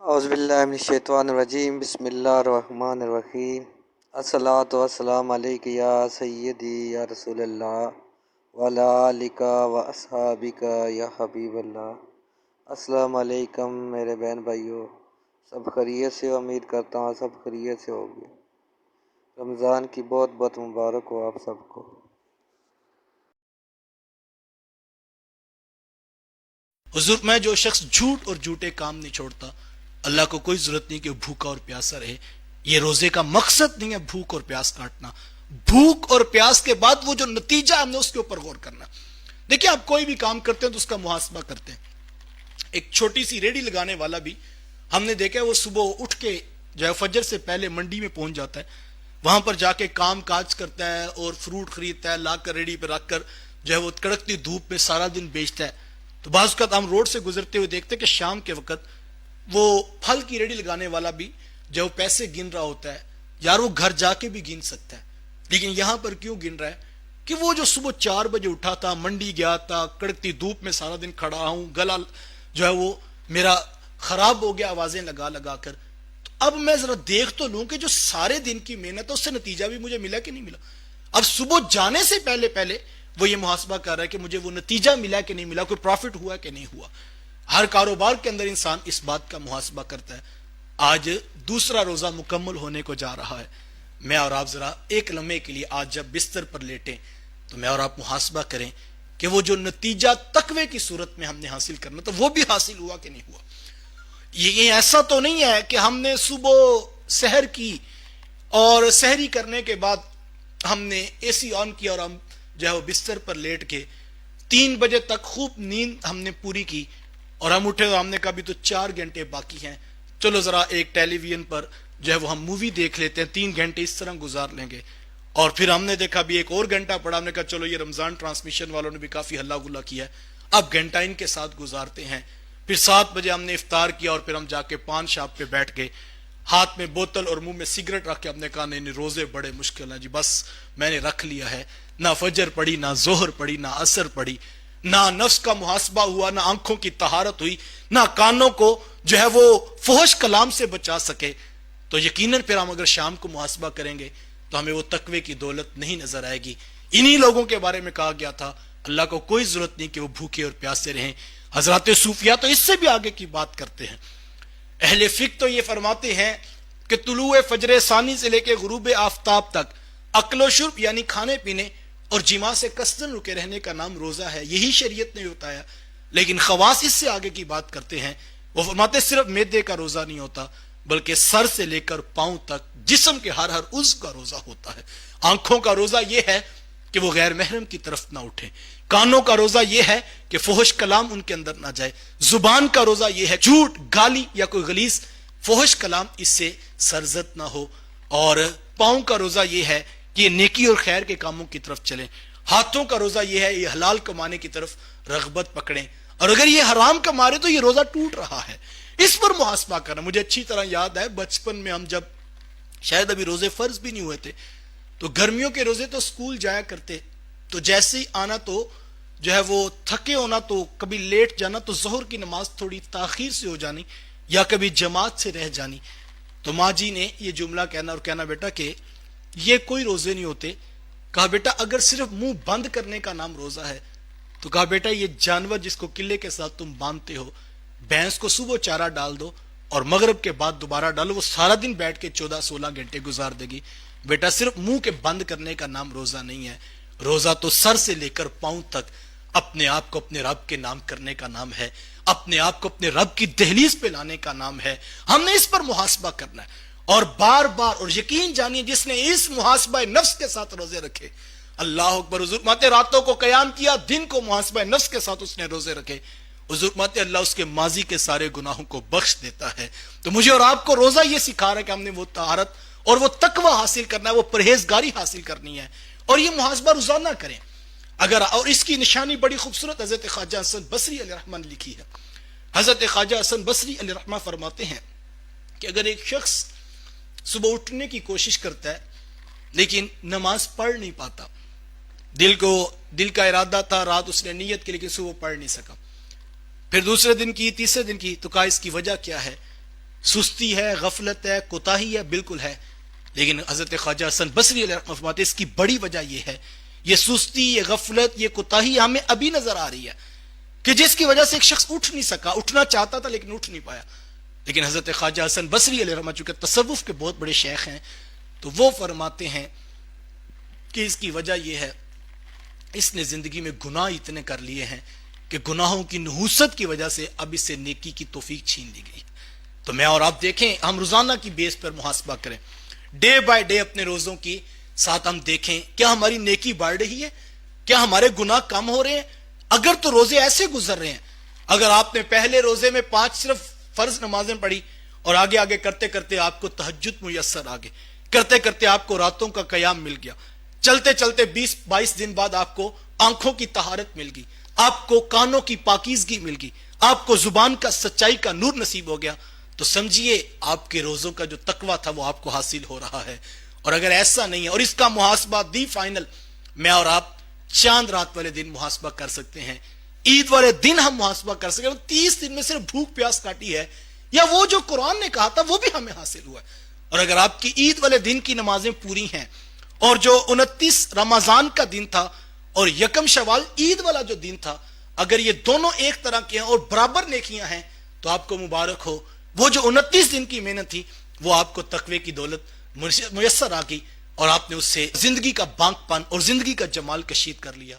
اعوذ باللہ من الشیطان الرجیم، بسم اللہ الرحمن الرحیم۔ الصلاۃ والسلام علیک یا سیدی یا رسول اللہ وعلی آلک و اصحابک یا حبیب اللہ۔ السلام علیکم میرے بہن بھائیوں، سب خیریت سے؟ امید کرتا ہوں سب خیریت سے ہوگی۔ رمضان کی بہت بہت مبارک ہو آپ سب کو۔ حضور میں جو شخص جھوٹ اور جھوٹے کام نہیں چھوڑتا، اللہ کو کوئی ضرورت نہیں کہ وہ بھوکا اور پیاسا رہے۔ یہ روزے کا مقصد نہیں ہے بھوک اور پیاس کاٹنا، بھوک اور پیاس کے بعد وہ جو نتیجہ ہم نے اس کے اوپر غور کرنا۔ دیکھیں آپ کوئی بھی کام کرتے ہیں تو اس کا محاسبہ کرتے ہیں۔ ایک چھوٹی سی ریڑھی لگانے والا بھی ہم نے دیکھا ہے، وہ صبح اٹھ کے جو ہے فجر سے پہلے منڈی میں پہنچ جاتا ہے، وہاں پر جا کے کام کاج کرتا ہے اور فروٹ خریدتا ہے، لا کر ریڑھی پہ رکھ کر جو ہے وہ کڑکتی دھوپ میں سارا دن بیچتا ہے۔ تو بعض اوقات ہم روڈ سے گزرتے ہوئے دیکھتے ہیں کہ شام کے وقت وہ پھل کی ریڑھی لگانے والا بھی جو پیسے گن رہا ہوتا ہے، یار وہ گھر جا کے بھی گن سکتا ہے، لیکن یہاں پر کیوں گن رہا ہے کہ وہ جو صبح 4 بجے اٹھا تھا، منڈی گیا تھا، کڑکتی دھوپ میں سارا دن کھڑا ہوں، گلا جو ہے وہ میرا خراب ہو گیا آوازیں لگا لگا کر، تو اب میں ذرا دیکھ تو لوں کہ جو سارے دن کی محنت ہے اس سے نتیجہ بھی مجھے ملا کہ نہیں ملا۔ اب صبح جانے سے پہلے پہلے وہ یہ محاسبہ کر رہا ہے کہ مجھے وہ نتیجہ ملا کہ نہیں ملا، کوئی پروفٹ ہوا کہ نہیں ہوا۔ ہر کاروبار کے اندر انسان اس بات کا محاسبہ کرتا ہے۔ آج دوسرا روزہ مکمل ہونے کو جا رہا ہے، میں اور آپ ذرا ایک لمحے کے لیے آج جب بستر پر لیٹیں تو میں اور آپ محاسبہ کریں کہ وہ جو نتیجہ تقوی کی صورت میں ہم نے حاصل کرنا تو وہ بھی حاصل ہوا کہ نہیں ہوا۔ یہ ایسا تو نہیں ہے کہ ہم نے صبح سحر کی اور سحری کرنے کے بعد ہم نے اے سی آن کیا اور ہم جو ہے وہ بستر پر لیٹ کے 3 بجے تک خوب نیند ہم نے پوری کی، اور ہم اٹھے تو ہم نے کہا بھی تو 4 گھنٹے باقی ہیں، چلو ذرا ایک ٹیلی ویژن پر جو ہے وہ ہم مووی دیکھ لیتے ہیں، 3 گھنٹے اس طرح گزار لیں گے۔ اور پھر ہم نے دیکھا بھی ایک اور گھنٹہ پڑا، ہم نے کہا چلو یہ رمضان ٹرانسمیشن والوں نے بھی کافی ہلا گلا کیا ہے، اب گھنٹہ ان کے ساتھ گزارتے ہیں۔ پھر 7 بجے ہم نے افطار کیا اور پھر ہم جا کے پان شاپ پہ بیٹھ گئے، ہاتھ میں بوتل اور منہ میں سگریٹ رکھ کے ہم نے کہا نہیں روزے بڑے مشکل ہیں جی، بس میں نے رکھ لیا ہے۔ نہ فجر پڑی، نہ ظہر پڑی، نہ عصر پڑی، نہ نفس کا محاسبہ ہوا، نہ آنکھوں کی طہارت ہوئی، نہ کانوں کو جو ہے وہ فحش کلام سے بچا سکے۔ تو یقیناً پھر ہم اگر شام کو محاسبہ کریں گے تو ہمیں وہ تقوی کی دولت نہیں نظر آئے گی۔ انہی لوگوں کے بارے میں کہا گیا تھا اللہ کو کوئی ضرورت نہیں کہ وہ بھوکے اور پیاسے رہیں۔ حضرات صوفیہ تو اس سے بھی آگے کی بات کرتے ہیں۔ اہل فقہ تو یہ فرماتے ہیں کہ طلوع فجر ثانی سے لے کے غروب آفتاب تک اکل و شرب یعنی کھانے پینے اور جماع سے کثرن رکے رہنے کا نام روزہ ہے، یہی شریعت نے بتایا۔ لیکن خواص اس سے آگے کی بات کرتے ہیں، وہ فرماتے صرف معدے کا روزہ نہیں ہوتا بلکہ سر سے لے کر پاؤں تک جسم کے ہر عضو کا روزہ ہوتا ہے۔ آنکھوں کا روزہ یہ ہے کہ وہ غیر محرم کی طرف نہ اٹھیں، کانوں کا روزہ یہ ہے کہ فحش کلام ان کے اندر نہ جائے، زبان کا روزہ یہ ہے جھوٹ، گالی یا کوئی غلیظ فحش کلام اس سے سرزد نہ ہو، اور پاؤں کا روزہ یہ ہے کہ یہ نیکی اور خیر کے کاموں کی طرف چلیں، ہاتھوں کا روزہ یہ ہے یہ حلال کمانے کی طرف رغبت پکڑیں، اور اگر یہ حرام کما رہے تو یہ روزہ ٹوٹ رہا ہے، اس پر محاسبہ کرنا۔ مجھے اچھی طرح یاد ہے بچپن میں ہم جب شاید ابھی روزے فرض بھی نہیں ہوئے تھے تو گرمیوں کے روزے تو سکول جایا کرتے، تو جیسے ہی آنا تو جو ہے وہ تھکے ہونا تو کبھی لیٹ جانا، تو ظہر کی نماز تھوڑی تاخیر سے ہو جانی یا کبھی جماعت سے رہ جانی، تو ماں جی نے یہ جملہ کہنا اور کہنا بیٹا کہ یہ کوئی روزے نہیں ہوتے۔ کہا بیٹا اگر صرف منہ بند کرنے کا نام روزہ ہے تو کہا بیٹا یہ جانور جس کو قلعے کے ساتھ تم باندھتے ہو، بھینس کو صبح چارہ ڈال دو اور مغرب کے بعد دوبارہ ڈالو، وہ سارا دن بیٹھ کے 14-16 گھنٹے گزار دے گی۔ بیٹا صرف منہ کے بند کرنے کا نام روزہ نہیں ہے، روزہ تو سر سے لے کر پاؤں تک اپنے آپ کو اپنے رب کے نام کرنے کا نام ہے، اپنے آپ کو اپنے رب کی دہلیز پہ لانے کا نام ہے۔ ہم نے اس پر محاسبہ کرنا ہے، اور بار بار، اور یقین جانیے جس نے اس محاسبہ نفس کے ساتھ روزے رکھے، اللہ اکبر، حضور ماتے راتوں کو قیام کیا، دن کو محاسبہ نفس کے ساتھ اس نے روزے رکھے، حضور ماتے اللہ اس کے ماضی کے سارے گناہوں کو بخش دیتا ہے۔ تو مجھے اور آپ کو روزہ یہ سکھا رہا ہے کہ ہم نے وہ طہارت اور وہ تقوی حاصل کرنا ہے، وہ پرہیزگاری حاصل کرنی ہے، اور یہ محاسبہ روزانہ کریں۔ اگر اور اس کی نشانی بڑی خوبصورت حضرت خواجہ حسن بصری علیہ الرحمہ نے لکھی ہے۔ حضرت خواجہ حسن بصری علیہ الرحمہ فرماتے ہیں کہ اگر ایک شخص صبح اٹھنے کی کوشش کرتا ہے لیکن نماز پڑھ نہیں پاتا، دل کا ارادہ تھا، رات اس نے نیت کی لیکن صبح پڑھ نہیں سکا، پھر دوسرے دن کی، تیسرے دن کی، تو کہا اس کی وجہ کیا ہے؟ سستی ہے, غفلت ہے, کوتاہی ہے, بالکل ہے. لیکن حضرت خواجہ حسن بصری علیہ رحمۃ فرماتے ہیں اس کی بڑی وجہ یہ ہے, یہ سستی, یہ غفلت, یہ کوتاہی ہمیں ابھی نظر آ رہی ہے کہ جس کی وجہ سے ایک شخص اٹھ نہیں سکا, اٹھنا چاہتا تھا لیکن اٹھ نہیں پایا. لیکن حضرت خواجہ حسن بصری علیہ رحمۃ چونکہ تصوف کے بہت بڑے شیخ ہیں, تو وہ فرماتے ہیں کہ اس کی وجہ یہ ہے اس نے زندگی میں گناہ اتنے کر لیے ہیں کہ گناہوں کی نحوست کی وجہ سے اب اس سے نیکی کی توفیق چھین لی گئی. تو میں اور آپ دیکھیں, ہم روزانہ کی بیس پر محاسبہ کریں, ڈے بائی ڈے اپنے روزوں کی ساتھ ہم دیکھیں کیا ہماری نیکی بڑھ رہی ہے, کیا ہمارے گناہ کم ہو رہے ہیں. اگر تو روزے ایسے گزر رہے ہیں, اگر آپ نے پہلے روزے میں 5 صرف فرض نمازیں پڑھی اور آگے آگے کرتے کرتے آپ کو تہجد میسر آ گئے, کرتے کرتے آپ کو راتوں کا قیام مل گیا, چلتے چلتے 20-22 دن بعد آپ کو آنکھوں کی طہارت مل گئی, آپ کو کانوں کی پاکیزگی مل گئی, آپ کو زبان کا سچائی کا نور نصیب ہو گیا, تو سمجھیے آپ کے روزوں کا جو تقویٰ تھا وہ آپ کو حاصل ہو رہا ہے. اور اگر ایسا نہیں ہے, اور اس کا محاسبہ دی فائنل میں اور آپ چاند رات والے دن محاسبہ کر سکتے ہیں, عید والے دن ہم محاسبہ کر سکتے ہیں, 30 دن میں صرف بھوک پیاس کاٹی ہے یا وہ جو قرآن نے کہا تھا وہ بھی ہمیں حاصل ہوا ہے. اور اگر آپ کی عید والے دن کی نمازیں پوری ہیں, اور جو 29 رمضان کا دن تھا اور 1 شوال عید والا جو دن تھا, اگر یہ دونوں ایک طرح کے ہیں اور برابر نیکیاں ہیں تو آپ کو مبارک ہو. وہ جو 29 دن کی محنت تھی وہ آپ کو تقوی کی دولت میسر آ گئی اور آپ نے اس سے زندگی کا بانک پن اور زندگی کا جمال کشید کر لیا.